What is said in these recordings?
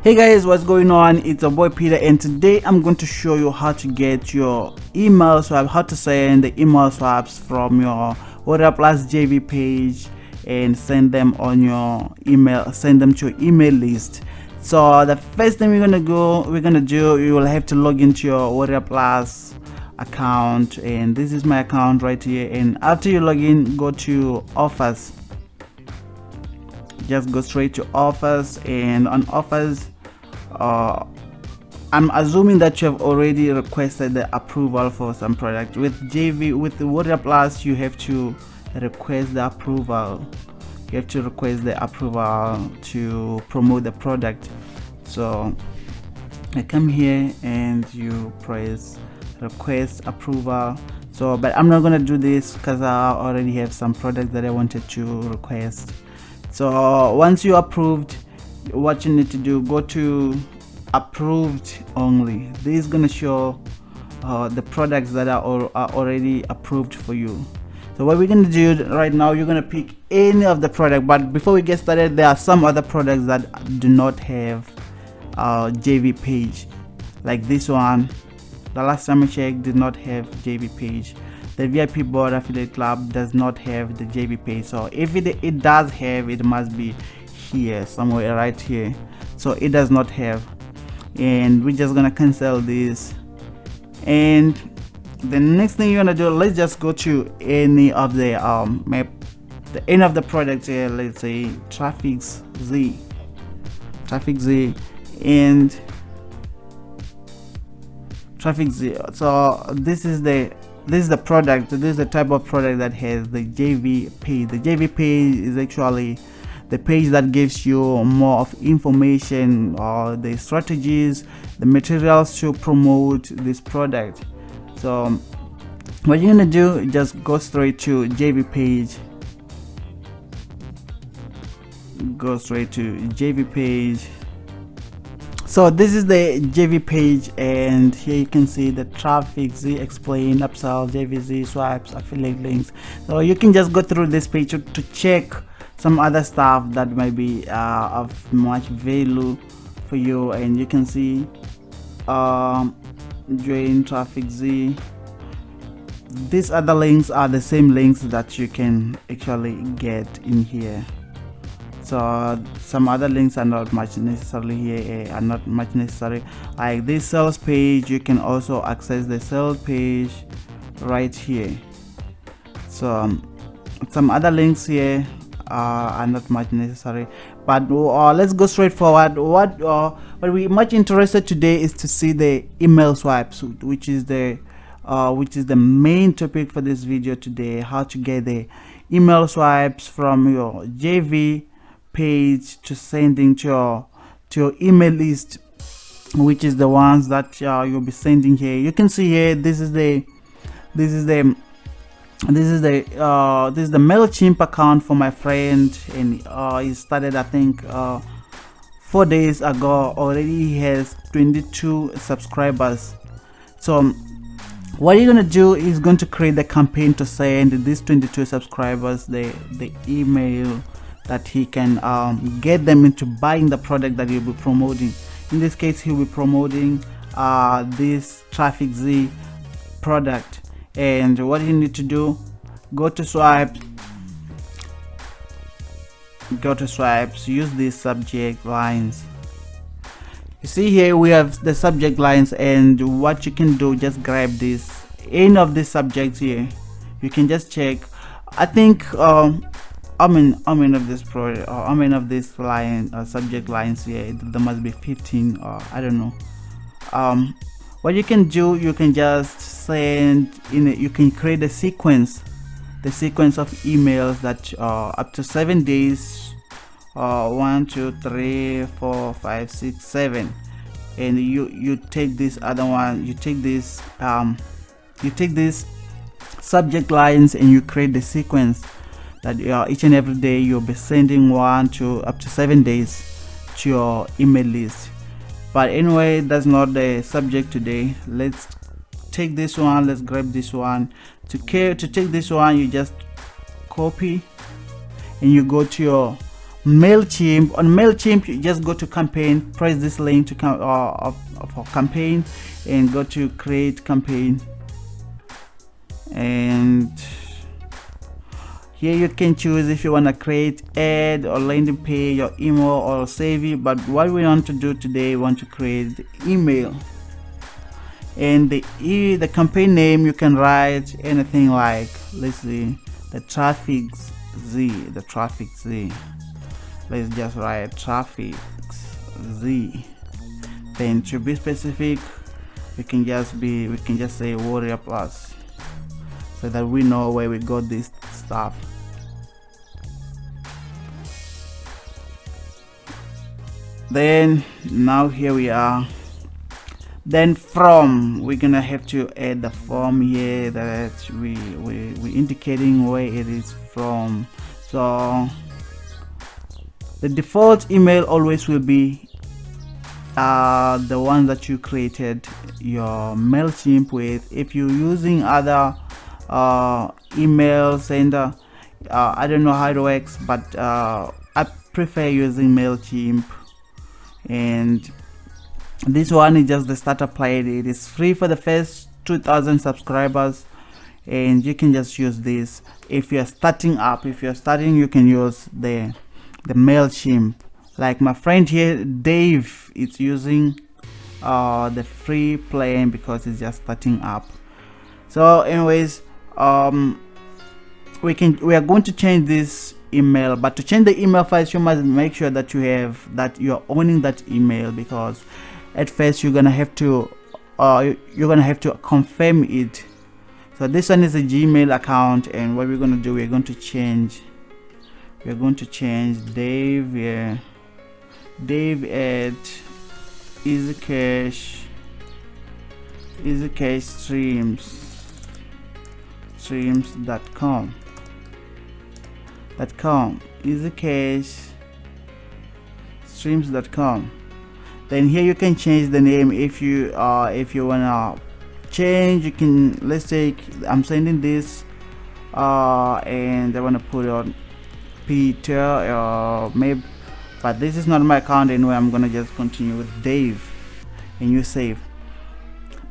Hey guys, what's going on? It's your boy Peter, and today I'm going to show you how to get your email swap, how to send the email swaps from your Warrior Plus JV page and send them on your email, send them to your email list. So the first thing we're gonna do, you will have to log into your Warrior Plus account, and this is my account right here. And after you log in, go to offers. Just go straight to offers, and on offers I'm assuming that you have already requested the approval for some product. With the Warrior Plus, you have to request the approval. You have to request the approval to promote the product. So I come here and you press request approval. So but I'm not gonna do this because I already have some products that I wanted to request. So once you approved, what you need to do, go to approved only. This is gonna show the products that are already approved for you. So what we're gonna do right now, you're gonna pick any of the product, but before we get started, there are some other products that do not have JV page, like this one. The last time I checked, did not have JV page. The VIP board affiliate club does not have the JV page. So if it does have, it must be here somewhere, right here. So it does not have, and we're just gonna cancel this. And the next thing you're gonna do, let's just go to any of the any of the products here. Let's say traffic Z, and traffic Z. So this is the product. This is the type of product that has the JV page. The JV page is actually the page that gives you more of information or the strategies, the materials to promote this product. So what you're gonna do, just go straight to JV page. Go straight to JV page. So this is the JV page, and here you can see the traffic Z, explain, upsell, JVZ, swipes, affiliate links. So you can just go through this page to check some other stuff that might be of much value for you. And you can see join traffic Z. These other links are the same links that you can actually get in here. So some other links are not much necessarily here, are not much necessary. Like this sales page, you can also access the sales page right here. So some other links here are not much necessary, but let's go straight forward. What we're much interested today is to see the email swipes, which is the main topic for this video today. How to get the email swipes from your JV page to sending to your email list, which is the ones that you'll be sending here. You can see here, this is the MailChimp account for my friend, and he started, I think 4 days ago. Already he has 22 subscribers. So what you're gonna do is going to create the campaign to send these 22 subscribers the email that he can get them into buying the product that you'll be promoting. In this case, he'll be promoting this traffic Z product. And what you need to do, go to swipes, use these subject lines. You see here we have the subject lines, and what you can do, just grab this, any of these subjects here. You can just check. I think how many of this product, or how many of this line subject lines here, there must be 15, or I don't know. What you can do, you can just send you can create a sequence, of emails that up to 7 days, 1 2 3 4 5 6 7, and you take this other one, you take this subject lines, and you create the sequence that each and every day you'll be sending 1 to up to 7 days to your email list. But anyway, that's not the subject today. Let's take this one, let's grab this one. To take this one, you just copy and you go to your MailChimp. On MailChimp, you just go to campaign, press this link to for campaign, and go to create campaign. And here you can choose if you want to create ad or landing page or email or save. But what we want to do today, we want to create the email. And the campaign name, you can write anything like, let's see, the traffic Z. Let's just write traffic Z. Then to be specific, we can just say Warrior Plus, so that we know where we got this stuff. Then now here we are. Then from, we're gonna have to add the form here that we indicating where it is from. So the default email always will be the one that you created your MailChimp with. If you're using other email sender, I don't know how it works, but I prefer using MailChimp. And this one is just the starter plan. It is free for the first 2,000 subscribers, and you can just use this. If you're starting up, you can use the MailChimp. Like my friend here, Dave, is using the free plan because it's just starting up. So anyways, we are going to change this email, but to change the email first, you must make sure that you're owning that email, because at first you're gonna have to confirm it. So this one is a Gmail account, and what we're gonna do, we're going to change Dave, Dave at EasyCash streams.com. EasyCash streams.com. Then here you can change the name. If you wanna change, you can, let's say I'm sending this and I want to put it on Peter or maybe, but this is not my account anyway. I'm gonna just continue with Dave, and you save.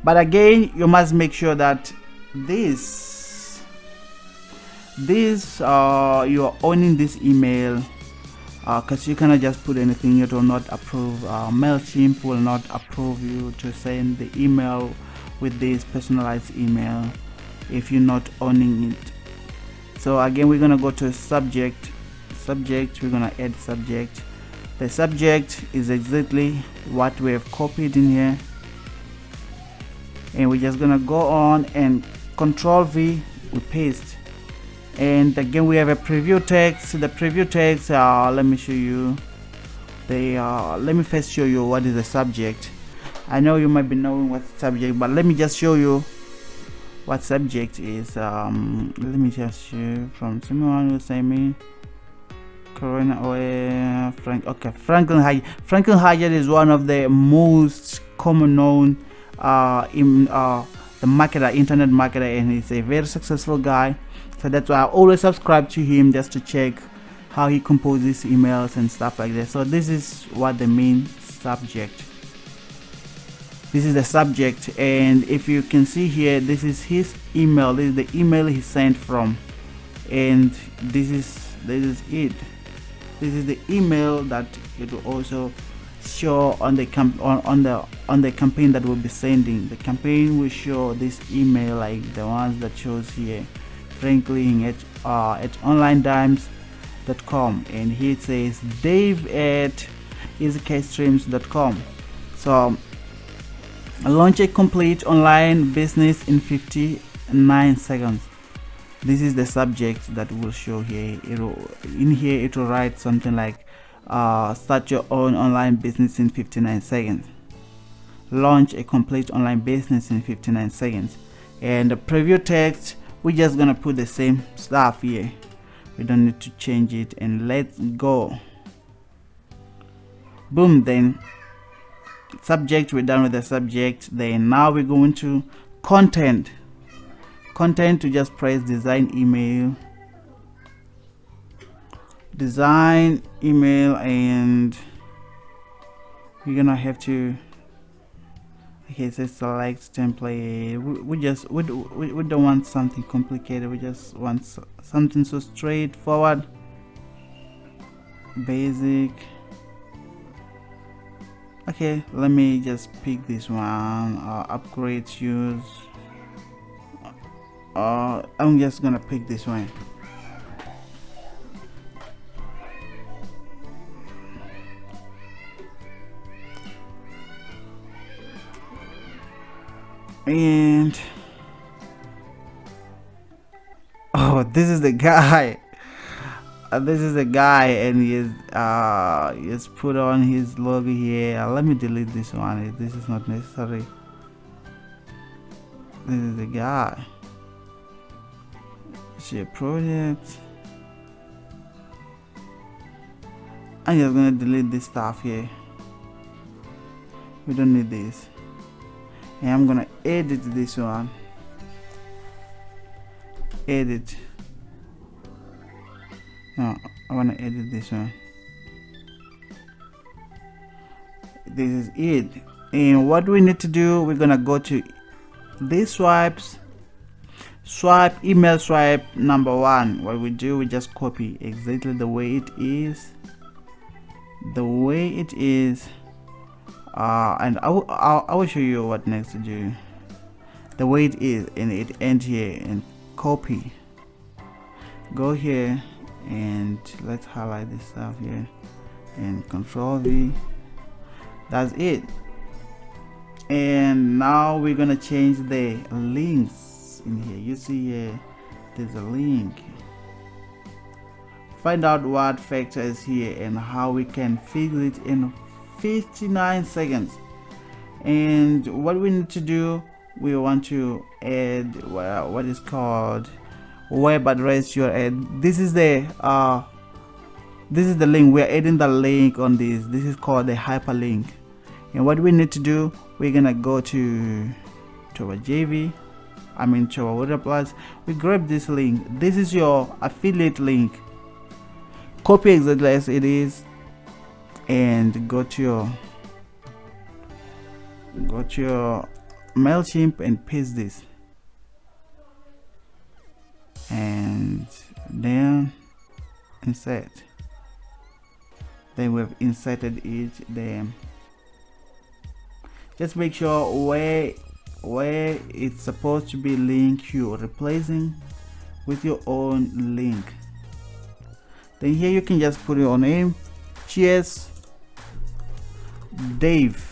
But again, you must make sure that this you are owning this email, because you cannot just put anything. It will not approve. MailChimp will not approve you to send the email with this personalized email if you're not owning it. So again, we're gonna go to subject. We're gonna add subject. The subject is exactly what we have copied in here, and we're just gonna go on and Control V, we paste. And again, we have a preview text. The preview text, let me show you. Let me first show you what is the subject. I know you might be knowing what's the subject, but let me just show you what subject is. Let me just show you from someone who sent me Corona oil, Franklin Hyatt. Franklin Hyatt is one of the most common known in the marketer, internet marketer, and he's a very successful guy. So that's why I always subscribe to him, just to check how he composes emails and stuff like that. So this is what the main subject. This is the subject, and if you can see here, this is his email. This is the email he sent from, and this is it. This is the email that it will also show on the campaign that we'll be sending. The campaign will show this email like the ones that shows here, Franklin at onlinedimes.com, and here it says Dave at easycashstreams.com. So launch a complete online business in 59 seconds. This is the subject that will show here. It will write something like start your own online business in 59 seconds. Launch a complete online business in 59 seconds. And the preview text, we're just gonna put the same stuff here. We don't need to change it, and let's go. Boom. Then subject, we're done with the subject. Then now we're going to content. To just press design email. design email, and we're gonna have to, okay, it says select template. We don't want something complicated, we just want something so straightforward, basic. Okay, let me just pick this one, upgrade use. I'm just gonna pick this one. And oh, this is the guy. This is the guy, and he's put on his logo here. Let me delete this one. This is not necessary. This is the guy. Share project. I'm just gonna delete this stuff here. We don't need this. And I'm gonna edit this one. Edit. No, I wanna edit this one. This is it. And what we need to do, we're gonna go to these swipes. Swipe, email swipe number 1. What we do, we just copy exactly the way it is. The way it is. And I will show you what next to do. The way it is, and it ends here, and copy. Go here and let's highlight this stuff here and Control V. That's it. And now we're gonna change the links in here. You see here, there's a link. Find out what factor is here and how we can fix it in 59 seconds. And what we need to do, we want to add what is called web address URL. This is the link. We're adding the link on this. This is called the hyperlink. And what we need to do, we're gonna go to our JV, to our Water Plus. We grab this link. This is your affiliate link. Copy exactly as it is, and go to your MailChimp and paste this, and then insert. Then we've inserted it there. Just make sure where it's supposed to be link, you're replacing with your own link. Then here you can just put your name. Cheers, Dave.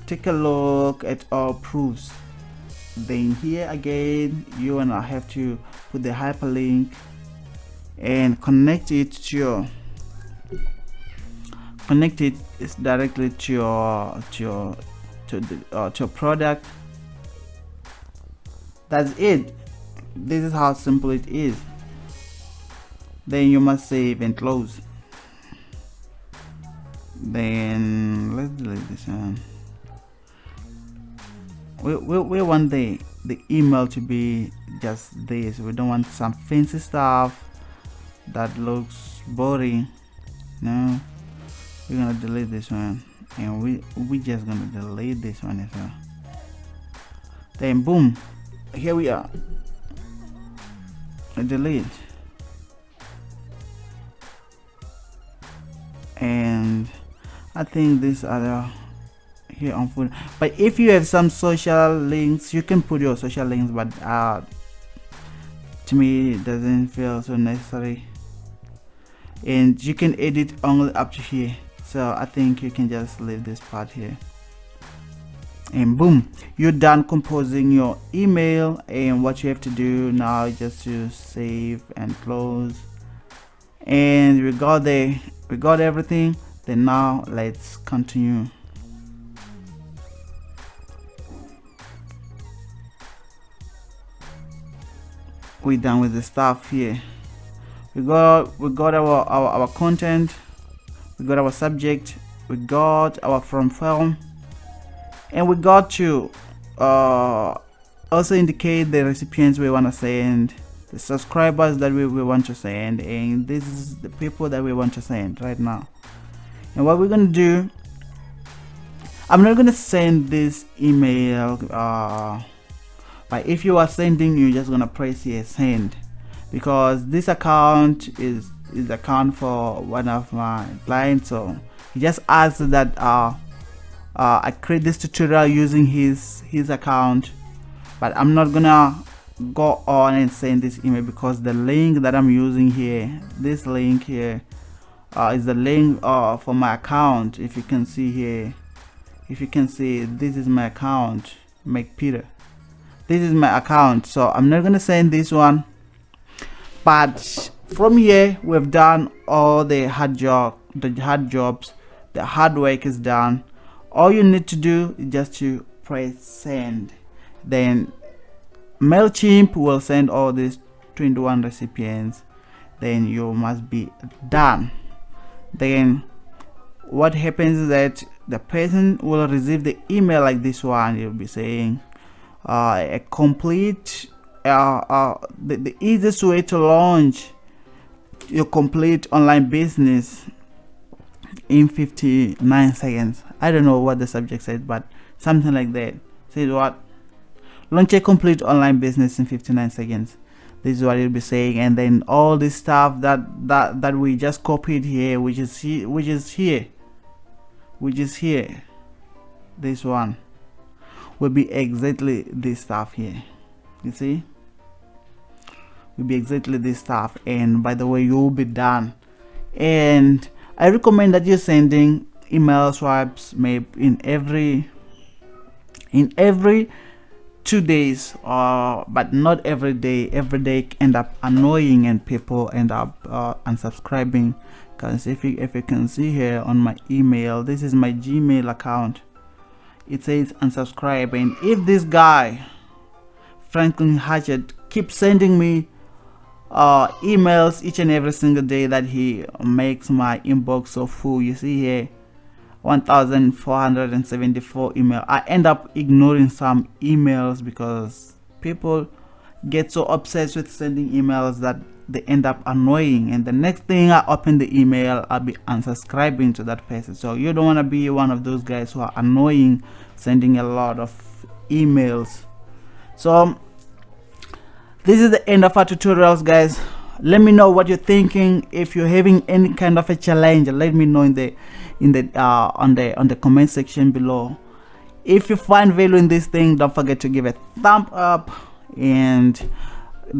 Take a look at our proofs. Then here again, you and I have to put the hyperlink and connect it directly to your product. That's it. This is how simple it is. Then you must save and close. Then let's delete this one. We want the email to be just this. We don't want some fancy stuff that looks boring. No, we're gonna delete this one, and we just gonna delete this one as well. Then boom, here we are. Delete. And I think these are here on food. But if you have some social links, you can put your social links, but to me it doesn't feel so necessary. And you can edit only up to here, so I think you can just leave this part here. And boom, you're done composing your email. And what you have to do now is just to save and close. And we got everything. Then now let's continue. We're done with the stuff here. We got our content, we got our subject, we got our from film, and we got to also indicate the recipients we want to send the subscribers that we want to send, and this is the people that we want to send right now. And what we're gonna do, I'm not gonna send this email, but if you are sending, you're just gonna press here send, because this account is account for one of my clients. So he just asked that I create this tutorial using his account, but I'm not gonna go on and send this email because the link that I'm using here, this link here, is the link for my account. If you can see here, if you can see, this is my account, Make Peter. This is my account, so I'm not gonna send this one. But from here, we've done all the hard jobs. The hard work is done. All you need to do is just to press send. Then MailChimp will send all these 21 recipients. Then you must be done. Then what happens is that the person will receive the email like this one. You'll be saying a complete the easiest way to launch your complete online business in 59 seconds. I don't know what the subject said, but something like that. Says what? Launch a complete online business in 59 seconds. This is what you'll be saying, and then all this stuff that we just copied here, which is here, this one will be exactly this stuff here. You see, will be exactly this stuff, and by the way, you'll be done. And I recommend that you're sending email swipes maybe in every 2 days, but not every day. Every day end up annoying and people end up unsubscribing. Because if you can see here on my email, this is my Gmail account, it says unsubscribe. And if this guy Franklin Hatchett keeps sending me emails each and every single day, that he makes my inbox so full, you see here 1474 email, I end up ignoring some emails because people get so obsessed with sending emails that they end up annoying, and the next thing I open the email, I'll be unsubscribing to that person. So you don't want to be one of those guys who are annoying, sending a lot of emails. So this is the end of our tutorials, guys. Let me know what you're thinking. If you're having any kind of a challenge, let me know on the comment section below. If you find value in this thing, don't forget to give a thumb up, and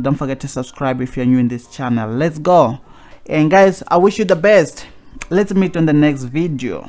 don't forget to subscribe if you're new in this channel. Let's go. And guys, I wish you the best. Let's meet on the next video.